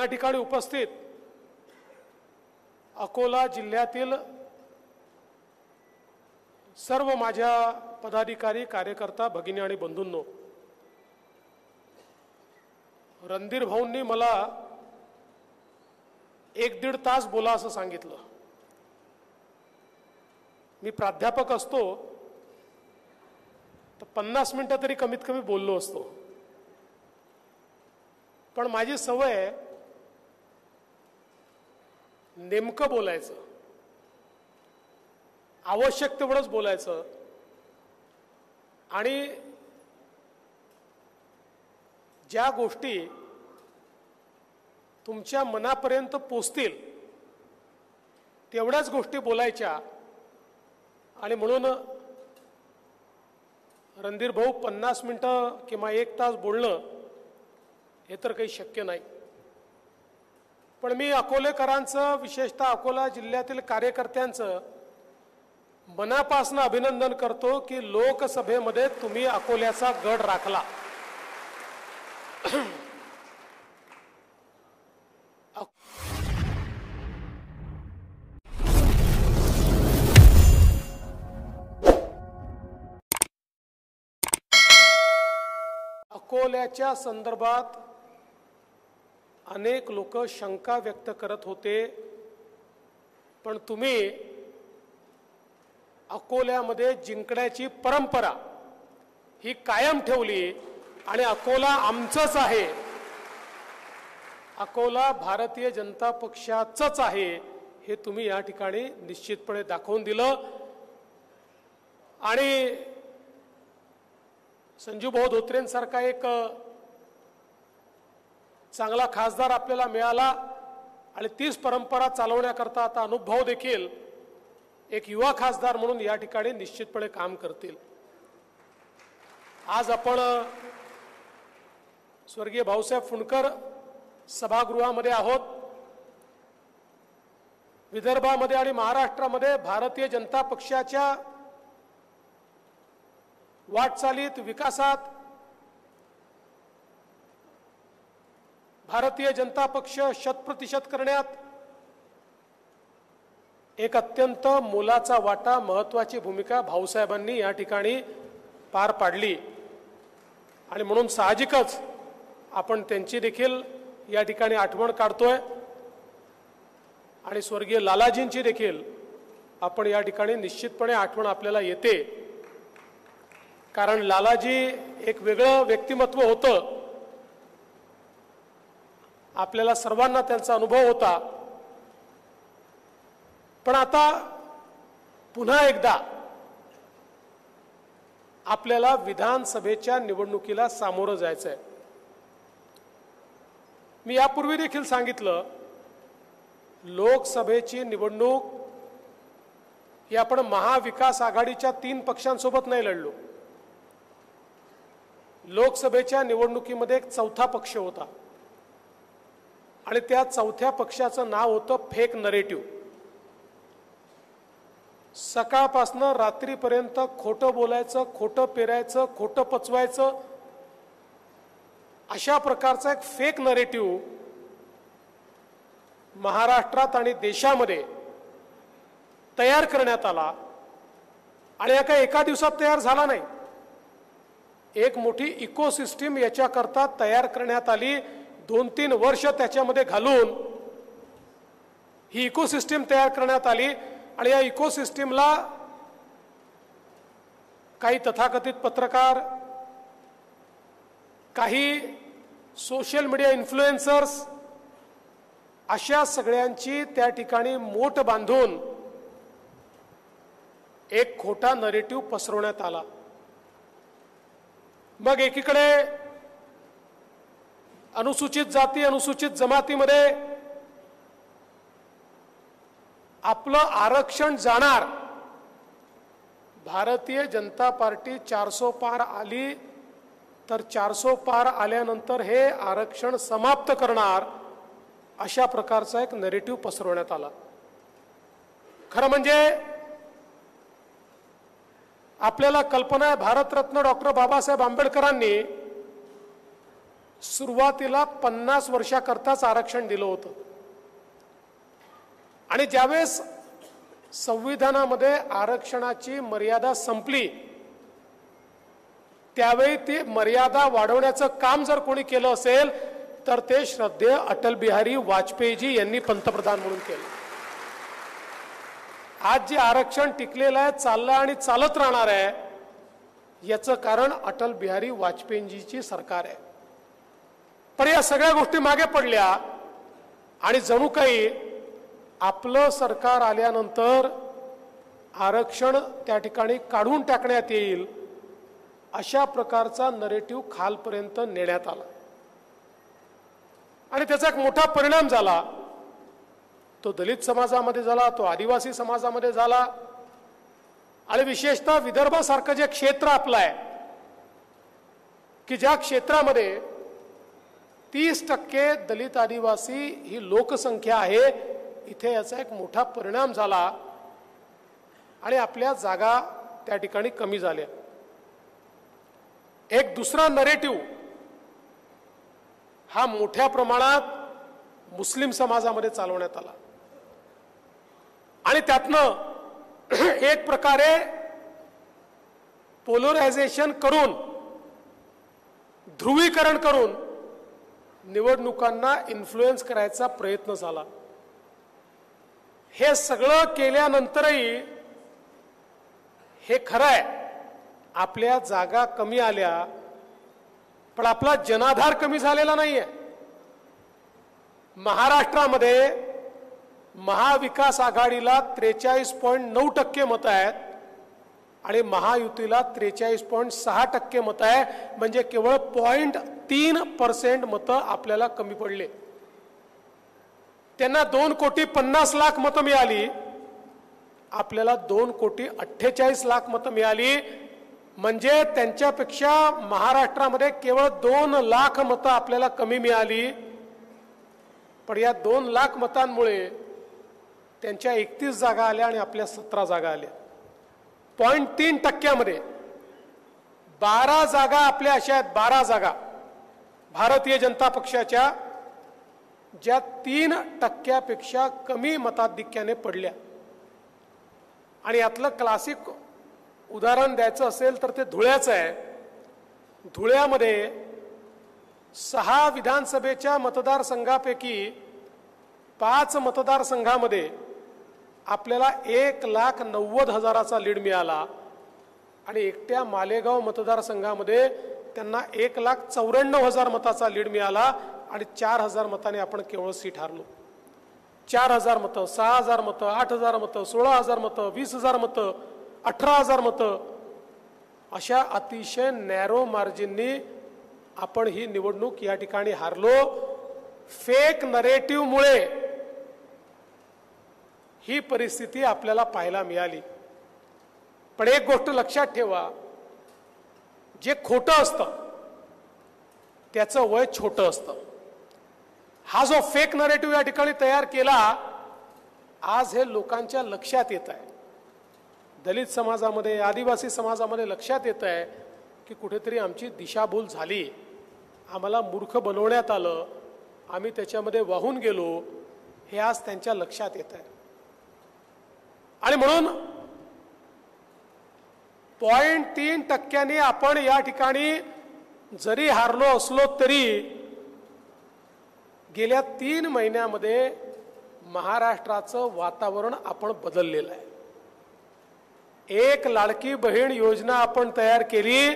या ठिकाणी उपस्थित अकोला जिल्ह्यातील सर्व माझ्या पदाधिकारी कार्यकर्ता भगिनी आणि बंधूंनो, रणधीर भाऊंनी मला 1-1.5 तास बोला असं सांगितलं। मी प्राध्यापक असतो तर 50 मिनिटं तरी कमीत कमी बोललो असतो, पण माझी सवय नेमकं बोलायचं, आवश्यक तेवढंच बोलायचं आणि ज्या गोष्टी तुमच्या मनापर्यंत पोहोचतील तेवढ्याच गोष्टी बोलायच्या। आणि म्हणून रणधीर भाऊ 50 मिनिटं किंवा 1 तास बोलणं हे तर काही शक्य नाही, पण मी अकोलेकरांचं विशेषतः अकोला जिल्ह्यातील कार्यकर्त्यांचं मनापासून अभिनंदन करतो की लोकसभेमध्ये तुम्ही अकोल्याचा गड राखला। अकोल्याच्या संदर्भात अनेक लोक शंका व्यक्त करत होते, पण तुम्ही अकोल्यामध्ये जिंकण्याची परंपरा ही कायम ठेवली आणि अकोला आमचंच आहे, अकोला भारतीय जनता पक्षाचंच आहे हे तुम्ही या ठिकाणी निश्चितपणे दाखवून दिलं। आणि संजूभाऊ धोत्रेंसारखा एक चांगला खासदार आपल्याला मिळाला आणि तीच परंपरा चालवण्याकरता आता अनुभव देखील एक युवा खासदार म्हणून या ठिकाणी निश्चितपणे काम करतील। आज आपण स्वर्गीय भाऊसाहेब फुंडकर सभागृहामध्ये आहोत। विदर्भामध्ये आणि महाराष्ट्रामध्ये भारतीय जनता पक्षाच्या वाटचालीत विकासात भारतीय जनता पक्ष 100% करण्यात एक अत्यंत मोलाचा वाटा, महत्त्वाची भूमिका भाऊसाहेबांनी या ठिकाणी पार पाडली आणि म्हणून साहजिकच आपण त्यांची देखील या ठिकाणी आठवण काढतोय आणि स्वर्गीय लालाजींची देखील आपण या ठिकाणी निश्चितपणे आठवण आपल्याला येते, कारण लालाजी एक वेगळं व्यक्तिमत्व होतं, आपल्याला सर्वांना त्यांचा अनुभव होता। पण आता पुन्हा एकदा आपल्याला विधानसभेच्या निवडणुकीला सामोरं जायचं आहे। मी यापूर्वी देखील सांगितलं, लोकसभेची निवडणूक ही आपण महाविकास आघाडीच्या 3 पक्षांसोबत नाही लढलो। लोकसभेच्या निवडणुकीमध्ये एक चौथा पक्ष होता आणि त्या चौथ्या पक्षाचं नाव होतं फेक नरेटिव्ह। सकाळपासून रात्रीपर्यंत खोटं बोलायचं, खोटं पेरायचं, खोटं पचवायचं, अशा प्रकारचा एक फेक नरेटिव्ह महाराष्ट्रात आणि देशामध्ये तयार करण्यात आला आणि या काही एका दिवसात तयार झाला नाही। एक मोठी इकोसिस्टीम याच्याकरता तयार करण्यात आली, 2-3 वर्ष त्याच्यामध्ये घालून ही इकोसिस्टीम तयार करण्यात आली आणि या इकोसिस्टीमला काही तथाकथित पत्रकार, काही सोशल मीडिया इन्फ्लुएन्सर्स अशा सगळ्यांची त्या ठिकाणी मोठ बांधून एक खोटा नरेटिव्ह पसरवण्यात आला। मग एकीकडे अनुसूचित जाती, अनुसूचित जमातीमध्ये आपलं आरक्षण जाणार, भारतीय जनता पार्टी 400 पार आली तर 400 पार आल्यानंतर हे आरक्षण समाप्त करणार, अशा प्रकारचा एक नरेटिव्ह पसरवण्यात आला। खरं म्हणजे आपल्याला कल्पना आहे, भारतरत्न डॉक्टर बाबासाहेब आंबेडकरांनी सुरुवातीला 50 वर्षाकरताच आरक्षण दिलं होतं आणि ज्यावेळेस संविधानामध्ये आरक्षणाची मर्यादा संपली त्यावेळी ती मर्यादा वाढवण्याचं काम जर कोणी केलं असेल तर ते श्रद्धेय अटल बिहारी वाजपेयीजी यांनी पंतप्रधान म्हणून केलं. आज जे आरक्षण टिकलेलं आहे, चाललं आणि चालत राहणार आहे, याचं कारण अटल बिहारी वाजपेयीजीची सरकार आहे. पण या सगळ्या गोष्टी मागे पडल्या आणि जणू काही आपलं सरकार आल्यानंतर आरक्षण त्या ठिकाणी काढून टाकण्यात येईल अशा प्रकारचा नरेटिव्ह खालपर्यंत नेण्यात आला आणि त्याचा एक मोठा परिणाम झाला. तो दलित समाजामध्ये झाला, तो आदिवासी समाजामध्ये झाला आणि विशेषतः विदर्भासारखं जे क्षेत्र आपलं आहे की ज्या क्षेत्रामध्ये 30% दलित आदिवासी ही लोकसंख्या आहे, इथे याचा एक मोठा परिणाम झाला आणि आपल्या जागा त्या ठिकाणी कमी झाल्या. एक दुसरा नरेटिव्ह हा मोठ्या प्रमाणात मुस्लिम समाजामध्ये चालवण्यात आला आणि त्यातनं एक प्रकारे पोलरायझेशन करून, ध्रुवीकरण करून निवडणुकांना इन्फ्लुएन्स करायचा प्रयत्न झाला. हे सगळं केल्यानंतरही हे खरं आहे, आपल्या जागा कमी आल्या पण आपला जनाधार कमी झालेला नाहीये. महाराष्ट्रामध्ये महाविकास आघाडीला 43.9% मतं आहेत आणि महायुतीला 43.6% मतं आहे, म्हणजे केवळ 0.3% मतं आपल्याला कमी पडले. त्यांना 2,50,00,000 मतं मिळाली, आपल्याला 2,48,00,000 मतं मिळाली, म्हणजे त्यांच्यापेक्षा महाराष्ट्रामध्ये केवळ 2,00,000 मतं आपल्याला कमी मिळाली. पण या 2,00,000 मतांमुळे त्यांच्या 31 जागा आल्या आणि आपल्या 17 जागा आल्या. 0.3% 12 जागा आपल्या अशा आहेत, 12 जागा भारतीय जनता पक्षाच्या, ज्या 3% कमी मताधिक्याने पडल्या. आणि यातलं क्लासिक उदाहरण द्यायचं असेल तर ते धुळ्याचं आहे. धुळ्यामध्ये 6 विधानसभेच्या मतदारसंघापैकी 5 मतदारसंघामध्ये आपल्याला 1,90,000चा लीड मिळाला आणि एकट्या मालेगाव मतदारसंघामध्ये त्यांना 1,94,000 मताचा लीड मिळाला आणि 4,000 मताने आपण केवळ सीट हारलो. 4,000 मतं, 6,000 मतं, 8,000 मतं, 16,000 मतं, 20,000 मतं, 18,000 मतं, अशा अतिशय नॅरो मार्जिननी आपण ही निवडणूक या ठिकाणी हारलो. फेक नरेटिव्हमुळे ही परिस्थिती आपल्याला पाहायला मिळाली. पण एक गोष्ट लक्षात ठेवा, जे खोटं असतं त्याचं वय छोटं असतं. हा जो फेक नरेटिव्ह या ठिकाणी तयार केला, आज हे लोकांच्या लक्षात येत आहे, दलित समाजामध्ये, आदिवासी समाजामध्ये लक्षात येत आहे की कुठेतरी आमची दिशाभूल झाली, आम्हाला मूर्ख बनवण्यात आलं, आम्ही त्याच्यामध्ये वाहून गेलो, हे आज त्यांच्या लक्षात येत आहे. आणि म्हणून 0.3% आपण या ठिकाणी जरी हारलो असलो तरी गेल्या 3 महिन्यामध्ये महाराष्ट्राचं वातावरण आपण बदललेलं आहे. एक लाडकी बहीण योजना आपण तयार केली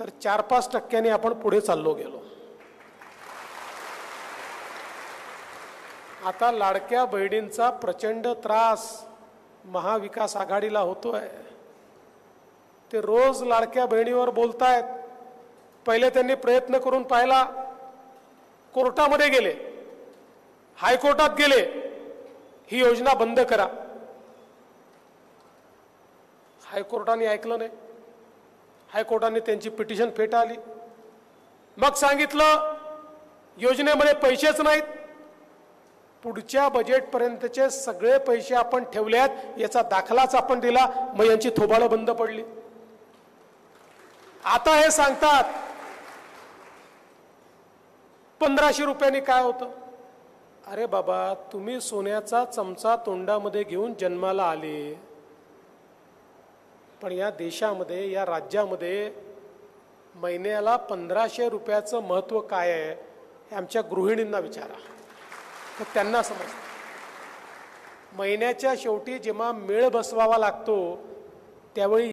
तर 4-5% आपण पुढे चाललो गेलो. आता लाडक्या बहिणींचा प्रचंड त्रास महाविकास आघाडीला होतोय. ते रोज लाडक्या बहिणीवर बोलतायत. पहिले त्यांनी प्रयत्न करून पाहिला, कोर्टामध्ये गेले, हायकोर्टात गेले, ही योजना बंद करा. हायकोर्टाने ऐकलं नाही. हायकोर्टाने त्यांची पिटिशन फेटाळली. मग सांगितलं योजनेमध्ये पैसेच नाहीत, पुढच्या बजेटपर्यंतचे सगळे पैसे आपण ठेवल्यात, याचा दाखलाच आपण दिला, मग यांची थोबाडं बंद पडली. आता हे सांगतात 1500 रुपयांनी काय होतं? अरे बाबा, तुम्ही सोन्याचा चमचा तोंडामध्ये घेऊन जन्माला आले, पण या देशामध्ये, या राज्यामध्ये महिन्याला 1500 रुपयाचं महत्त्व काय आहे हे आमच्या गृहिणींना विचारा, तर त्यांना समजतं. महिन्याच्या शेवटी जेव्हा मेळ बसवावा लागतो त्यावेळी